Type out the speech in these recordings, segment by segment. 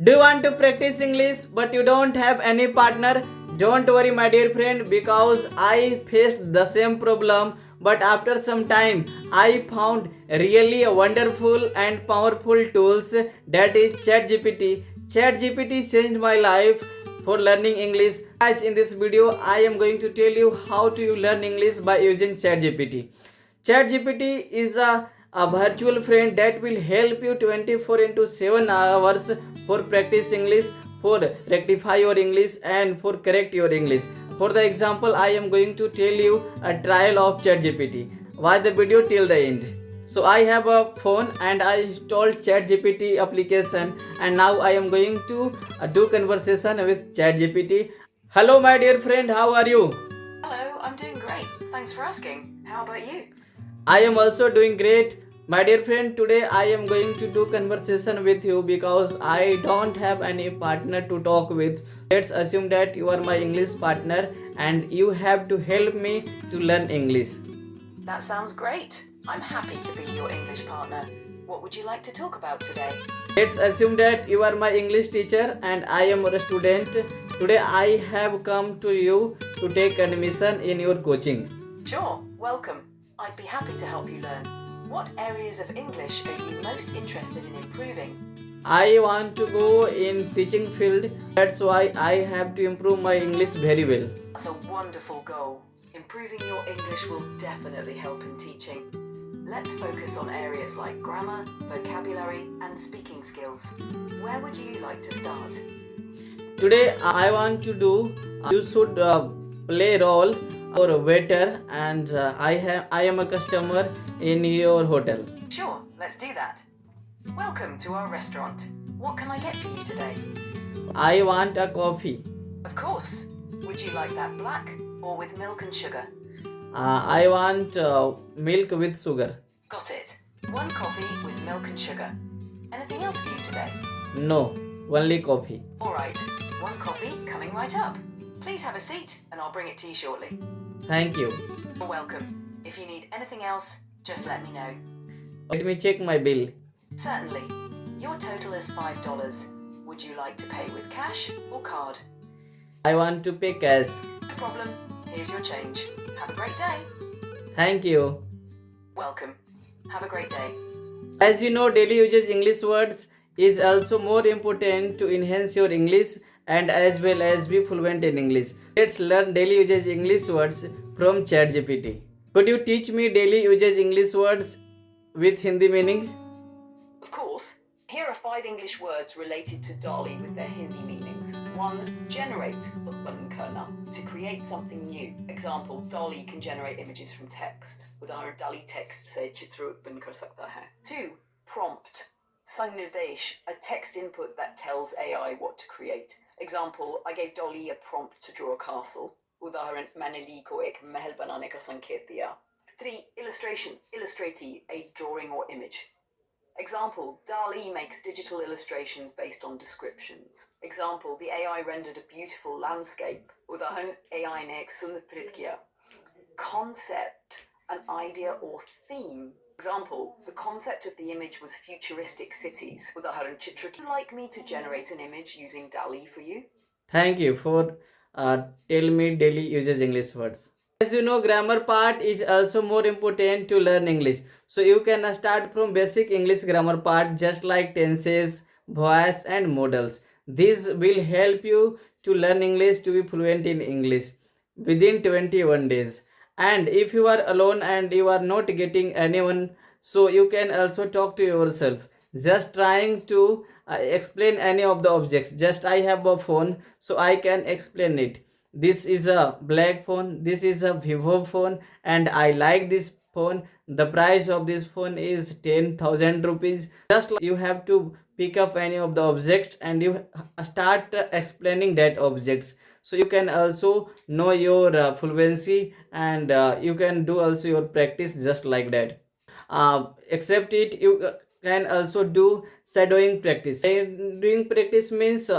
Do you want to practice English but you don't have any partner? Don't worry, my dear friend, because I faced the same problem. But after some time, I found really a wonderful and powerful tools, that is ChatGPT. ChatGPT changed my life for learning English. Guys, in this video, I am going to tell you how to learn English by using ChatGPT. ChatGPT is a virtual friend that will help you 24 into 7 hours for practice English, for rectify your English and for correct your English. For the example, I am going to tell you a trial of ChatGPT. Watch the video till the end. So I have a phone and I installed ChatGPT application, and now I am going to do conversation with ChatGPT. Hello my dear friend, how are you? Hello, I'm doing great. Thanks for asking. How about you? I am also doing great. My dear friend, today I am going to do conversation with you because I don't have any partner to talk with. Let's assume that you are my English partner and you have to help me to learn English. That sounds great. I'm happy to be your English partner. What would you like to talk about today? Let's assume that you are my English teacher and I am a student. Today I have come to you to take admission in your coaching. Sure, welcome. I'd be happy to help you learn. What areas of English are you most interested in improving? I want to go in teaching field. That's why I have to improve my English very well. That's a wonderful goal. Improving your English will definitely help in teaching. Let's focus on areas like grammar, vocabulary, and speaking skills. Where would you like to start? Today I want to do you should play role or a waiter, and I am a customer in your hotel. Sure, let's do that. Welcome to our restaurant. What can I get for you today? I want a coffee. Of course. Would you like that black or with milk and sugar? I want milk with sugar. Got it. One coffee with milk and sugar. Anything else for you today? No, only coffee. Alright, one coffee coming right up. Please have a seat and I'll bring it to you shortly. Thank you. You're welcome. If you need anything else, just let me know. Let me check my bill. Certainly. Your total is $5. Would you like to pay with cash or card? I want to pay cash. No problem. Here's your change. Have a great day. Thank you. Welcome. Have a great day. As you know, daily uses English words is also more important to enhance your English and as well as be fluent in English. Let's learn daily uses English words from ChatGPT. Could you teach me daily uses English words with Hindi meaning? Of course. Here are 5 English words related to DALL-E with their Hindi meanings. 1. Generate, utpan karna, to create something new. Example, DALL-E can generate images from text. उदाहरण DALL-E text से चित्र उत्पन्न कर सकता है. 2. Prompt, संनिर्देश, a text input that tells AI what to create. Example, I gave DALL-E a prompt to draw a castle. उदाहरण मैंने ली को एक महल बनाने का संकेत दिया. 3. Illustration, illustratee, a drawing or image. Example, DALL-E makes digital illustrations based on descriptions. Example, the AI rendered a beautiful landscape. उदाहरण AI ने एक सुंदर प्रिंट किया. Concept, an idea or theme. Example, the concept of the image was futuristic cities. उदाहरण चित्र. Would you like me to generate an image using DALL-E for you? Thank you for tell me daily uses English words. As you know, grammar part is also more important to learn English. So you can start from basic English grammar part, just like tenses, voice and modals. This will help you to learn English, to be fluent in English within 21 days. And if you are alone and you are not getting anyone, so you can also talk to yourself, just trying to explain any of the objects. Just I have a phone, so I can explain it. This is a black phone, this is a Vivo phone, and I like this phone. The price of this phone is 10,000 rupees. Just like you have to pick up any of the objects and you start explaining that objects, so you can also know your fluency, and you can do also your practice just like that. Except it, you can also do shadowing practice. Shadowing practice means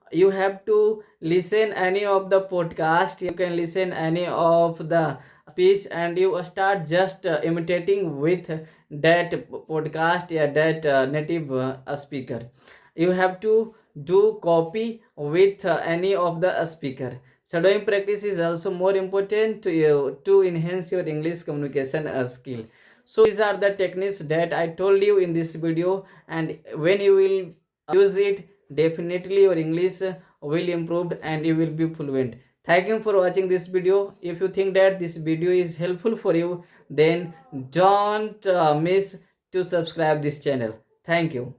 you have to listen any of the podcast, you can listen any of the speech, and you start just imitating with that podcast, yeah, that native speaker. You have to do copy with any of the speaker. Shadowing practice is also more important to you to enhance your English communication skill. So these are the techniques that I told you in this video, and when you will use it, definitely your English will improve and you will be fluent. Thank you for watching this video. If you think that this video is helpful for you, then don't miss to subscribe this channel. Thank you.